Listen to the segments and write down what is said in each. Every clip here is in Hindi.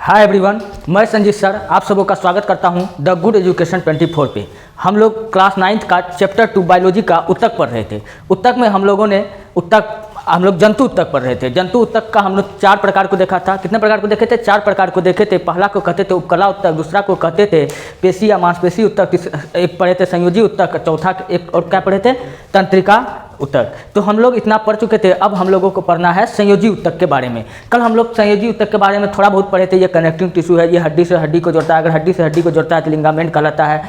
हाय एवरीवन, मैं संजीत सर आप सबों का स्वागत करता हूं द गुड एजुकेशन 24 पे। हम लोग क्लास 9th का चैप्टर 2 बायोलॉजी का उत्तक पढ़ रहे थे। उत्तक में हम लोग जंतु उत्तक पढ़ रहे थे। जंतु उत्तक का हम लोग 4 प्रकार को देखा था। कितने प्रकार को देखे थे? 4 प्रकार को देखे थे। पहला को कहते थे उपकला उत्तक, दूसरा को कहते थे पेशी या मांसपेशी उत्तक, एक पढ़े थे संयोजी उत्तक, चौथा एक और क्या पढ़े थे? तंत्रिका उत्तक। तो हम लोग इतना पढ़ चुके थे। अब हम लोगों को पढ़ना है संयोजी उत्तक के बारे में। कल हम लोग संयोजी उत्तक के बारे में थोड़ा बहुत पढ़े थे। ये कनेक्टिंग टिश्यू है, ये हड्डी से हड्डी को जोड़ता है, अगर हड्डी से हड्डी को जोड़ता है तो लिगामेंट कहलाता है।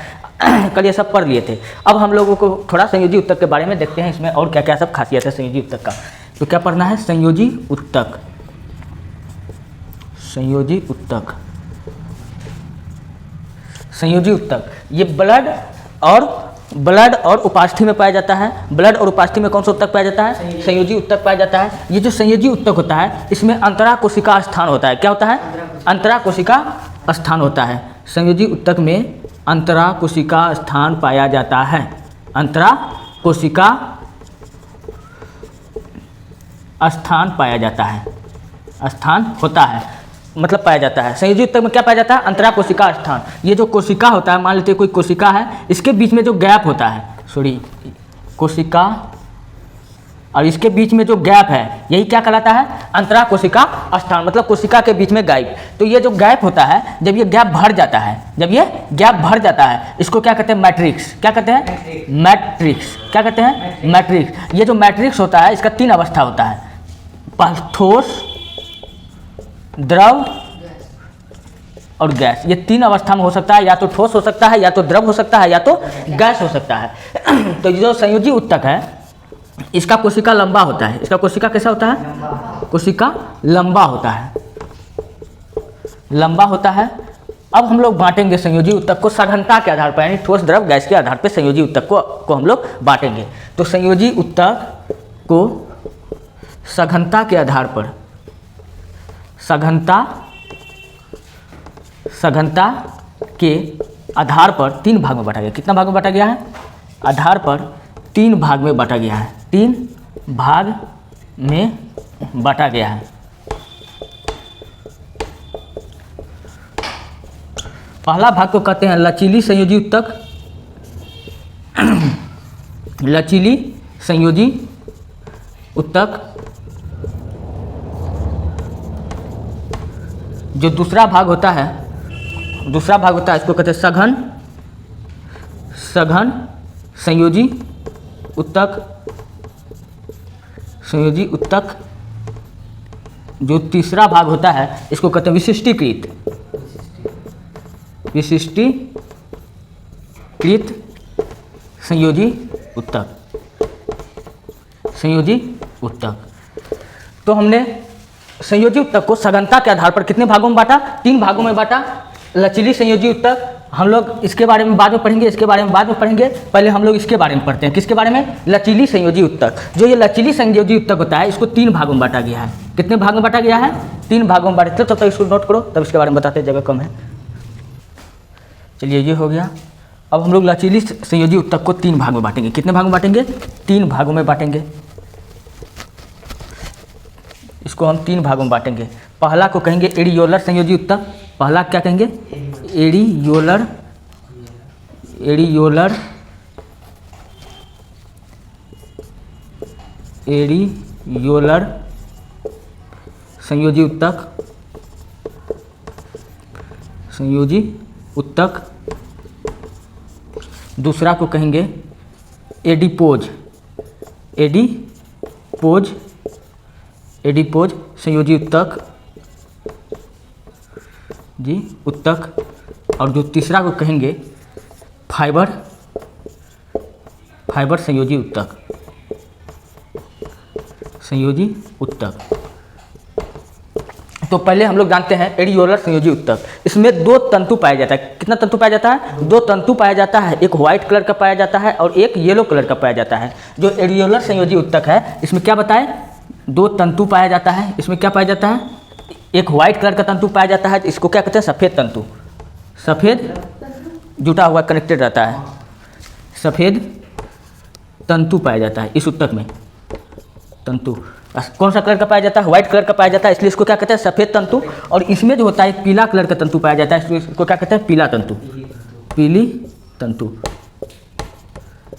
कल ये सब पढ़ लिए थे। अब हम लोगों को थोड़ा संयोजी उत्तक के बारे में देखते हैं, इसमें और क्या क्या सब खासियत है संयोजी उत्तक का। तो क्या पढ़ना है? संयोजी उत्तक। संयोजी उत्तक, संयोजी उत्तक ये ब्लड और उपास्थि में पाया जाता है। ब्लड और उपास्थि में कौन सा उत्तक पाया जाता है? संयोजी उत्तक पाया जाता है। ये जो संयोजी उत्तक होता है इसमें अंतरा कोशिका स्थान होता है। क्या होता है? अंतरा कोशिका स्थान होता है। संयोजी उत्तक में अंतरा कोशिका स्थान पाया जाता है। अंतरा कोशिका स्थान पाया जाता है, स्थान होता है मतलब पाया जाता है। संयोजी उत्तक में क्या पाया जाता है? अंतरा कोशिका स्थान। ये जो कोशिका होता है, मान लेते हैं कोई कोशिका है, इसके बीच में जो गैप होता है, कोशिका और इसके बीच में जो गैप है यही क्या कहलाता है? अंतरा कोशिका स्थान, मतलब कोशिका के बीच में गैप। तो ये जो गैप होता है, जब ये गैप भर जाता है, जब ये गैप भर जाता है, इसको क्या कहते हैं? मैट्रिक्स। क्या कहते हैं? मैट्रिक्स। क्या कहते हैं? मैट्रिक्स। ये जो मैट्रिक्स होता है इसका 3 अवस्था होता है, ठोस, द्रव और गैस। ये 3 अवस्था में हो सकता है, या तो ठोस हो सकता है, या तो द्रव हो सकता है, या तो गैस हो सकता है। तो जो संयोजी उत्तक है इसका कोशिका लंबा होता है। इसका कोशिका कैसा होता है? कोशिका लंबा होता है, लंबा होता है। अब हम लोग बांटेंगे संयोजी उत्तक को सघनता के आधार पर, यानी ठोस, द्रव, गैस के आधार पर संयोजी उत्तक को हम लोग बांटेंगे। तो संयोजी उत्तक को सघनता के आधार पर, सघनता के आधार पर 3 भाग में बांटा गया। कितना भाग में बांटा गया है? आधार पर 3 भाग में बांटा गया है। 3 भाग में बांटा गया है। पहला भाग को कहते हैं लचीली संयोजी उत्तक। लचीली संयोजी उत्तक। जो दूसरा भाग होता है इसको कहते हैं सघन संयोजी उत्तक। संयोजी उत्तक। जो तीसरा भाग होता है इसको कहते हैं विशिष्टीकृत संयोजी उत्तक। संयोजी उत्तक। तो हमने संयोजी उत्तक को सघनता के आधार पर कितने भागों में बांटा? 3 भागों में बांटा। लचीली संयोजी उत्तक हम लोग इसके बारे में बाद में पढ़ेंगे, इसके बारे में बाद में पढ़ेंगे। पहले हम लोग इसके बारे में पढ़ते हैं। किसके बारे में? लचीली संयोजी उत्तक। जो ये लचीली संयोजी उत्तक होता है इसको 3 भागों में बांटा गया है। कितने भाग में बांटा गया है? 3 भागों में बांटे। तब तक इसको नोट करो, तब इसके बारे में बताते हैं, जगह कम है। चलिए, ये हो गया। अब हम लोग लचीली संयोजी उत्तक को 3 भाग में बांटेंगे। कितने भाग में बांटेंगे? 3 भागों में बांटेंगे। इसको हम 3 भागों में बांटेंगे। पहला को कहेंगे एडियोलर संयोजी उत्तक। पहला क्या कहेंगे? एडियोलर संयोजी उत्तक। दूसरा को कहेंगे एडिपोज संयोजी उत्तक। और जो तीसरा को कहेंगे फाइबर संयोजी उत्तक। तो पहले हम लोग जानते हैं एडियोलर संयोजी उत्तक। इसमें 2 तंतु पाया जाता है। कितना तंतु पाया जाता है? 2 तंतु पाया जाता है। एक व्हाइट कलर का पाया जाता है और एक येलो कलर का पाया जाता है। जो एडियोलर संयोजी उत्तक है इसमें क्या बताएं? 2 तंतु पाया जाता है। इसमें क्या पाया जाता है? एक व्हाइट कलर का तंतु पाया जाता है, इसको क्या कहते हैं? सफ़ेद तंतु। सफ़ेद जुटा हुआ कनेक्टेड रहता है, सफ़ेद तंतु पाया जाता है इस उत्तक में, तंतु। कौन सा कलर का पाया जाता है? व्हाइट कलर का पाया जाता है, इसलिए इसको क्या कहते हैं? सफ़ेद तंतु। और इसमें जो होता है एक पीला कलर का तंतु पाया जाता है, इसलिए इसको क्या कहते हैं? पीला तंतु। पीली तंतु,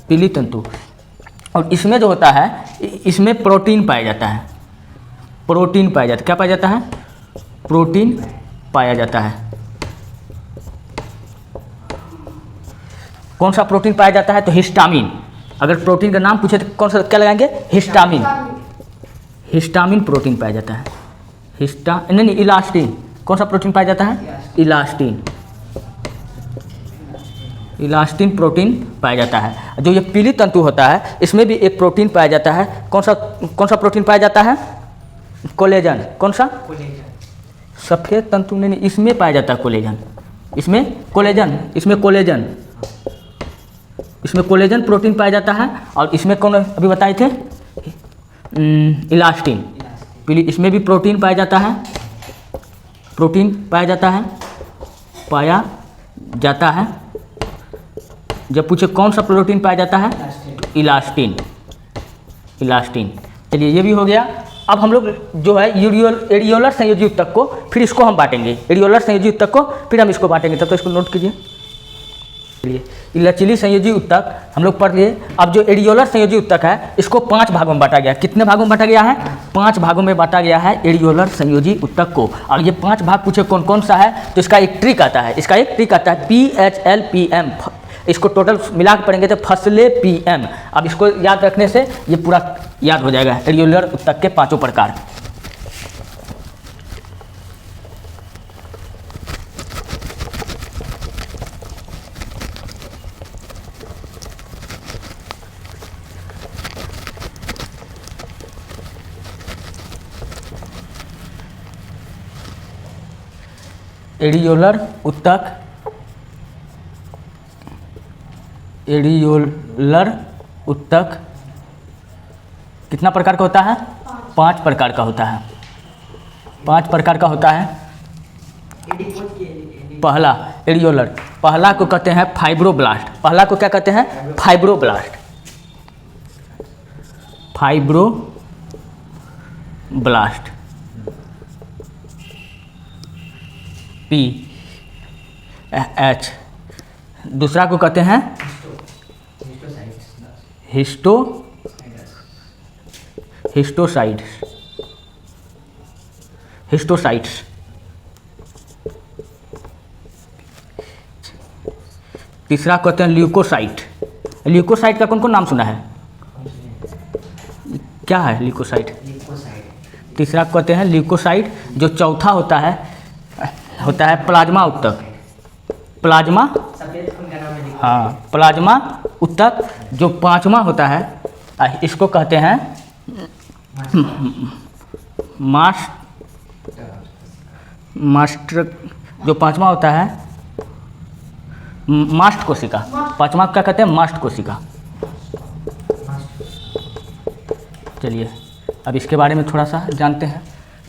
पीली तंतु। और इसमें जो होता है, इसमें प्रोटीन पाया जाता है, प्रोटीन पाया जाता है। क्या पाया जाता है? प्रोटीन पाया जाता है। कौन सा प्रोटीन पाया जाता है? तो हिस्टामिन। अगर प्रोटीन का नाम पूछे तो कौन सा क्या लगाएंगे? हिस्टामिन। हिस्टामिन प्रोटीन पाया जाता है। नहीं, इलास्टिन। कौन सा प्रोटीन पाया जाता है? इलास्टिन। इलास्टिन प्रोटीन पाया जाता है। जो ये पीली तंतु होता है, इसमें भी एक प्रोटीन पाया जाता है। कौन सा प्रोटीन पाया जाता है? कोलेजन। कौन सा? सफ़ेद तंतु नहीं, इसमें पाया जाता है कोलेजन। इसमें कोलेजन, इसमें कोलेजन प्रोटीन पाया जाता है। और इसमें कौन अभी बताए थे? इलास्टिन। पीली, इसमें भी प्रोटीन पाया जाता है, प्रोटीन पाया जाता है, पाया जाता है। जब पूछे कौन सा प्रोटीन पाया जाता है? इलास्टिन। इलास्टिन। चलिए ये भी हो गया। अब हम लोग जो है एडियोलर संयोजी ऊतक को, फिर इसको हम बांटेंगे। एडियोलर संयोजी ऊतक को फिर हम इसको बांटेंगे, तब तो इसको नोट कीजिए। चलिए, लचीली संयोजी ऊतक हम लोग पढ़ लिए। अब जो एडियोलर संयोजी ऊतक है, इसको 5 भागों में बांटा गया। कितने भागों में बांटा गया है? 5 भागों में बांटा गया है एडियोलर संयोजी ऊतक को। और ये 5 भाग पूछे कौन कौन सा है, तो इसका एक ट्रिक आता है, PHLPM। इसको टोटल मिला के पढ़ेंगे तो फसले PM। अब इसको याद रखने से ये पूरा याद हो जाएगा, एडियोलर ऊतक के 5 प्रकार। एडियोलर ऊतक, एडियोलर ऊतक कितना प्रकार का होता है? 5 प्रकार का होता है। 5 प्रकार का होता है। पहला एडियोलर, पहला को कहते हैं फाइब्रोब्लास्ट। पहला को क्या कहते हैं? फाइब्रोब्लास्ट। Fibroblast, PH। दूसरा को कहते हैं हिस्टोसाइट्स। तीसरा कहते हैं ल्यूकोसाइट। ल्यूकोसाइट का कौन कौन नाम सुना है? क्या है ल्यूकोसाइट? तीसरा कहते हैं ल्यूकोसाइट। जो चौथा होता है प्लाज्मा ऊतक। प्लाज्मा, हाँ, प्लाज्मा ऊतक। जो 5वां होता है, इसको कहते हैं मास्टर। जो 5वां होता है मास्ट कोशिका। 5वां क्या कहते हैं? मास्ट कोशिका। चलिए अब इसके बारे में थोड़ा सा जानते हैं।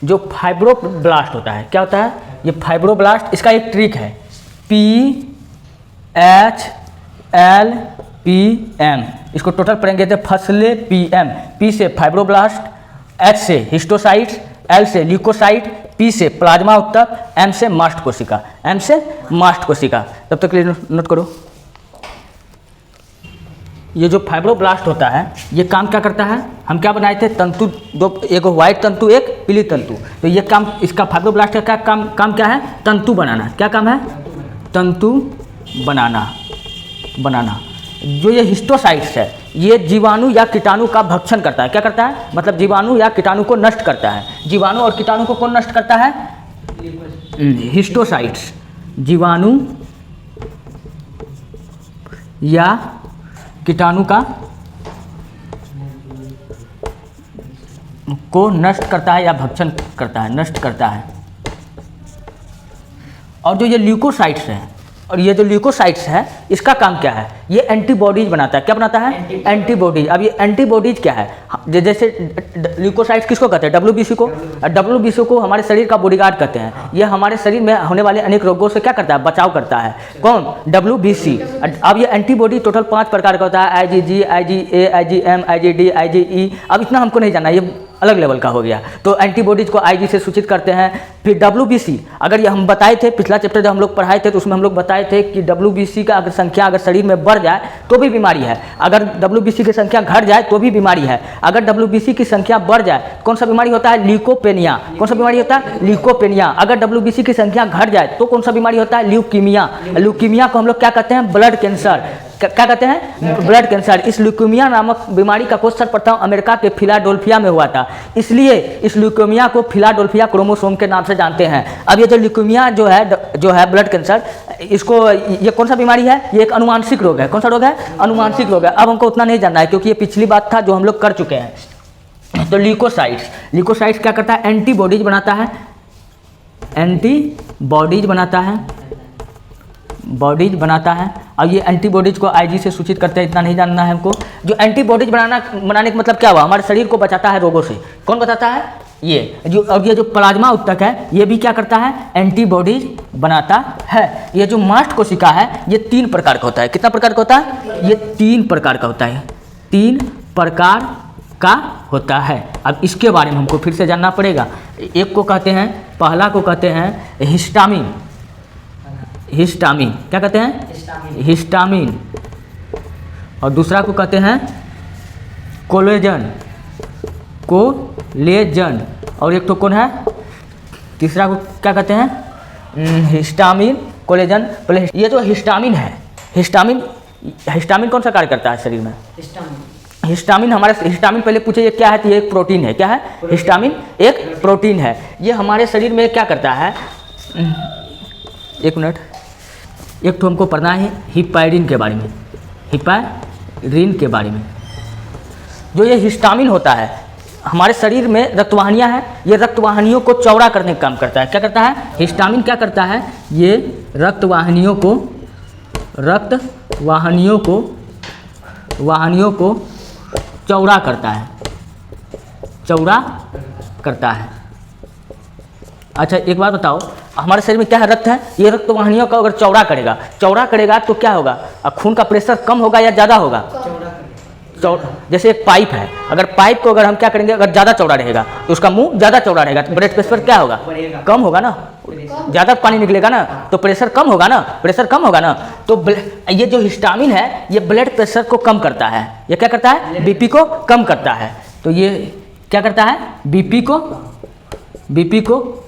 जो फाइब्रोब्लास्ट होता है, क्या होता है ये फाइब्रोब्लास्ट? इसका एक ट्रिक है, PHLPM। इसको टोटल पढ़ेंगे तो फसले PM। P से फाइब्रोब्लास्ट, H से हिस्टोसाइट्स, L से ल्यूकोसाइट, P से प्लाज्मा ऊतक, M से मास्ट कोशिका। M से मास्ट कोशिका। तब तक नोट करो। ये जो फाइब्रोब्लास्ट होता है, ये काम क्या करता है? हम क्या बनाए थे? तंतु दो, एक व्हाइट तंतु, एक पीली तंतु। तो ये काम, इसका फाइब्रोब्लास्ट का क्या काम क्या है? तंतु बनाना। क्या काम है? तंतु बनाना। जो ये हिस्टोसाइट्स है, ये जीवाणु या कीटाणु का भक्षण करता है। क्या करता है? मतलब जीवाणु या कीटाणु को नष्ट करता है। जीवाणु और कीटाणु को कौन नष्ट करता है? हिस्टोसाइट्स। जीवाणु या कीटाणु को नष्ट करता है या भक्षण करता है, नष्ट करता है। और जो ये ल्यूकोसाइट्स है, और ये जो ल्यूकोसाइट्स है, इसका काम क्या है? ये एंटीबॉडीज बनाता है। क्या बनाता है? एंटीबॉडीज। अब ये एंटीबॉडीज क्या है? जैसे ल्यूकोसाइट्स किसको कहते हैं? WBC को। WBC को हमारे शरीर का बॉडीगार्ड कहते हैं। ये हमारे शरीर में होने वाले अनेक रोगों से क्या करता है? बचाव करता है। कौन? WBC। अब ये एंटीबॉडी टोटल 5 प्रकार का होता है, IgG, IgA, IgM, IgD, IgE। अब इतना हमको नहीं जानना, ये अलग लेवल का हो गया। तो एंटीबॉडीज को आईजी से सूचित करते हैं। फिर डब्ल्यूबीसी, अगर ये हम बताए थे पिछला चैप्टर जब हम लोग पढ़ाए थे तो उसमें हम लोग बताए थे कि डब्ल्यूबीसी का अगर संख्या अगर शरीर में बढ़ जाए तो भी बीमारी है, अगर डब्ल्यूबीसी की संख्या घट जाए तो भी बीमारी है। अगर डब्ल्यूबीसी की संख्या बढ़ जाए कौन सा बीमारी होता है? ल्यूकोपेनिया। कौन सा बीमारी होता है? ल्यूकोपेनिया। अगर डब्ल्यूबीसी की संख्या घट जाए तो कौन सा बीमारी होता है? ल्यूकीमिया। ल्यूकीमिया को हम लोग क्या कहते हैं? Blood cancer. क्या कहते हैं? Blood cancer. इस ल्यूकीमिया नामक बीमारी का खोज सर्वप्रथम अमेरिका के फिलाडेल्फिया में हुआ था, इसलिए इस ल्यूकीमिया को फिलाडेल्फिया क्रोमोसोम के नाम से जानते हैं। अब ये जो ल्यूकीमिया जो है ब्लड कैंसर, इसको ये कौन सा बीमारी है? ये एक अनुवांशिक रोग है। कौन सा रोग है? अनुवांशिक रोग है। अब हमको उतना नहीं जानना है क्योंकि ये पिछली बात था जो हम लोग कर चुके हैं। तो ल्यूकोसाइट्स क्या करता है? एंटीबॉडीज बनाता है, एंटीबॉडीज बनाता है। अब ये एंटीबॉडीज को आईजी से सूचित करते हैं, इतना नहीं जानना है हमको। जो एंटीबॉडीज बनाने का मतलब क्या हुआ? हमारे शरीर को बचाता है रोगों से। कौन बताता है? ये जो प्लाज्मा उत्तक है ये भी क्या करता है? एंटीबॉडीज बनाता है। ये जो मास्ट कोशिका है ये 3 प्रकार का होता है। कितना प्रकार का होता है? ये 3 प्रकार का होता है। 3 प्रकार का होता है। अब इसके बारे में हमको फिर से जानना पड़ेगा। एक को कहते हैं, पहला को कहते हैं हिस्टामिन। क्या कहते हैं? हिस्टामिन। और दूसरा को कहते हैं कोलेजन। और एक तो कौन है? तीसरा को क्या कहते हैं? Histamine, collagen. ये जो हिस्टामिन है, हिस्टामिन कौन सा कार्य करता है शरीर में? हिस्टामिन पहले पूछे ये क्या है? तो ये एक प्रोटीन है। क्या है? हिस्टामिन एक प्रोटीन है। ये हमारे शरीर में क्या करता है? एक मिनट, एक तो हमको पढ़ना है हिपैरिन के बारे में। जो ये हिस्टामिन होता है हमारे शरीर में रक्तवाहिनियाँ हैं, ये रक्तवाहिनियों को चौड़ा करने का काम करता है। क्या करता है? हिस्टामिन क्या करता है? ये रक्तवाहिनियों को चौड़ा करता है। अच्छा एक बात बताओ, हमारे शरीर में क्या है? रक्त है। ये रक्तवाहिनियों का अगर चौड़ा करेगा तो क्या होगा? खून का प्रेशर कम होगा या ज़्यादा होगा? जैसे एक पाइप है, अगर पाइप को अगर हम क्या करेंगे, अगर ज़्यादा चौड़ा रहेगा तो उसका मुंह ज़्यादा चौड़ा रहेगा तो ब्लड प्रेशर क्या होगा? कम होगा ना। ज़्यादा पानी निकलेगा ना तो प्रेशर कम होगा ना। तो ये जो हिस्टामिन है ये ब्लड प्रेशर को कम करता है। ये क्या करता है? बीपी को कम करता है। तो ये क्या करता है? बीपी को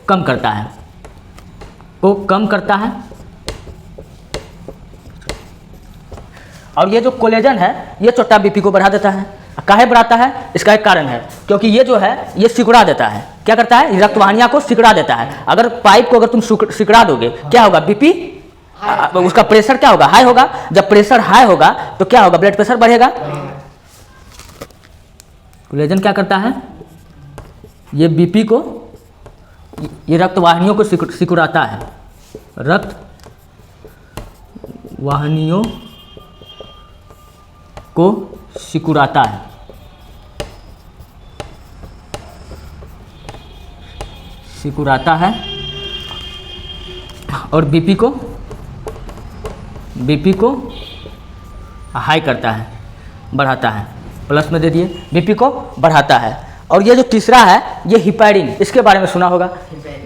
कम करता है। और ये जो कोलेजन है ये छोटा बीपी को बढ़ा देता है। काहे बढ़ाता है? इसका एक कारण है, क्योंकि ये जो है ये सिकुड़ा देता है। क्या करता है? रक्तवाहिनियाँ को सिकुड़ा देता है। अगर पाइप को अगर तुम सिकुड़ा दोगे क्या होगा? बीपी, उसका प्रेशर क्या होगा? हाई होगा। जब प्रेशर हाई होगा तो क्या होगा? ब्लड प्रेशर बढ़ेगा। कोलेजन क्या करता है? ये बीपी को, ये रक्तवाहिनियों को सिकुड़ाता है। रक्तवाहिनियों को सिकुड़ाता है और बीपी को हाई करता है, बढ़ाता है। प्लस में दे दिए, बीपी को बढ़ाता है। और ये जो तीसरा है ये हिपैरिन, इसके बारे में सुना होगा।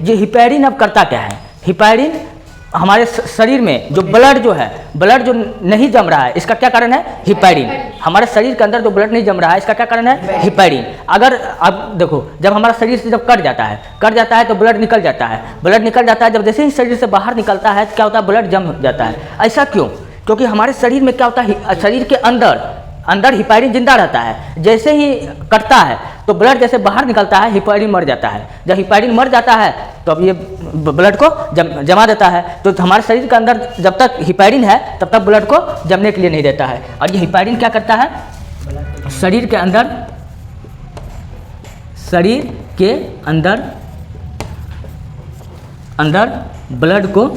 ये हिपैरिन अब करता क्या है? हिपैरिन हमारे शरीर में जो ब्लड जो नहीं जम रहा है, इसका क्या कारण है? हिपैरिन। हमारे शरीर के अंदर जो ब्लड नहीं जम रहा है इसका क्या कारण है? हिपैरिन। अगर अब देखो, जब हमारा शरीर से जब कट जाता है तो ब्लड निकल जाता है। जब जैसे ही शरीर से बाहर निकलता है तो क्या होता है? ब्लड जम जाता है। ऐसा क्यों? क्योंकि हमारे शरीर में क्या होता है? शरीर के अंदर हिपैरिन जिंदा रहता है। जैसे ही कटता है तो ब्लड जैसे बाहर निकलता है, हिपैरिन मर जाता है। जब हिपैरिन मर जाता है तो अब ये ब्लड को जमा देता है। तो हमारे शरीर के अंदर जब तक हिपैरिन है तब तक ब्लड को जमने के लिए नहीं देता है। और ये हिपैरिन क्या करता है? शरीर के अंदर ब्लड को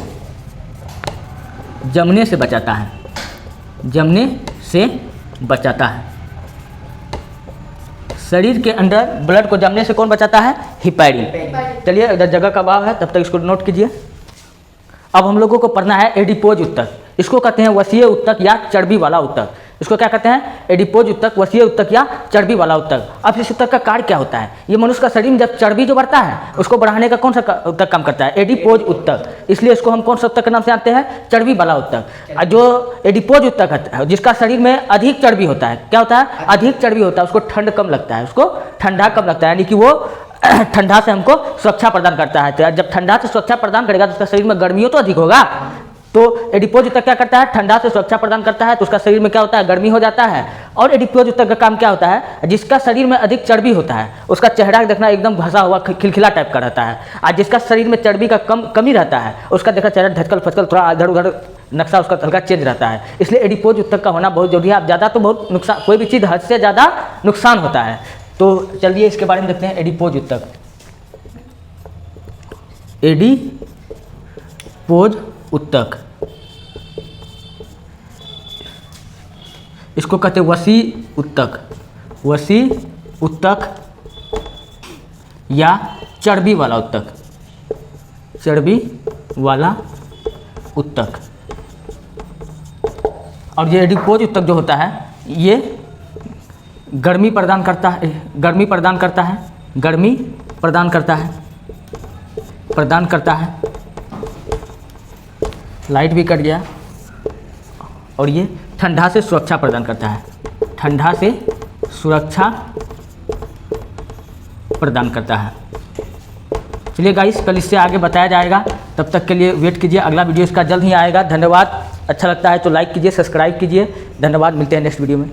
जमने से बचाता है। शरीर के अंदर ब्लड को जमने से कौन बचाता है? हिपैरिन। चलिए इधर जगह का अभाव है, तब तक इसको नोट कीजिए। अब हम लोगों को पढ़ना है एडिपोज उत्तक। इसको कहते हैं वसीय उत्तक या चर्बी वाला उत्तक। इसको क्या कहते हैं? एडिपोज उत्तक, वसीय उत्तक या चर्बी वाला उत्तक। अब इस उत्तक का कार्य क्या होता है? ये मनुष्य का शरीर में जब चर्बी जो बढ़ता है उसको बढ़ाने का कौन सा उत्तक काम करता है? एडिपोज उत्तक। इसलिए इसको हम कौन सा उत्तक के नाम से जानते हैं? चर्बी वाला उत्तक। जो एडिपोज उत्तक है जिसका शरीर में अधिक चर्बी होता है, क्या होता है? अधिक चर्बी होता है, उसको ठंड कम लगता है, उसको ठंडा कम लगता है, यानी कि वो ठंडा से हमको सुरक्षा प्रदान करता है। तो जब ठंडा से सुरक्षा प्रदान करेगा तो उसका शरीर में गर्मियों तो अधिक होगा। तो एडिपोज उत्तक क्या करता है? ठंडा से सुरक्षा प्रदान करता है, तो उसका शरीर में क्या होता है? गर्मी हो जाता है। और एडिपोज उत्तक का काम क्या होता है? जिसका शरीर में अधिक चर्बी होता है उसका चेहरा देखना एकदम घसा हुआ खिलखिला टाइप का रहता है, और जिसका शरीर में चर्बी का कमी रहता है उसका देखा चेहरा ढचकल फचकल, थोड़ा इधर उधर नक्शा उसका हल्का चेंज रहता है। इसलिए एडिपोज उत्तक का होना बहुत जरूरी है। आप ज़्यादा तो बहुत नुकसान, कोई भी चीज़ हद से ज़्यादा नुकसान होता है। तो चलिए इसके बारे में देखते हैं। एडिपोज उत्तक, एडिपोज उत्तक, इसको कहते हैं वसी उत्तक, वसी उत्तक या चर्बी वाला उत्तक, चर्बी वाला उत्तक। और ये एडिपोज उत्तक जो होता है ये गर्मी प्रदान करता है, गर्मी प्रदान करता है, गर्मी प्रदान करता है, प्रदान करता है। लाइट भी कट गया। और ये ठंडा से सुरक्षा प्रदान करता है, ठंडा से सुरक्षा प्रदान करता है। चलिए गाइस, कल इससे आगे बताया जाएगा, तब तक के लिए वेट कीजिए। अगला वीडियो इसका जल्द ही आएगा। धन्यवाद। अच्छा लगता है तो लाइक कीजिए, सब्सक्राइब कीजिए। धन्यवाद, मिलते हैं नेक्स्ट वीडियो में।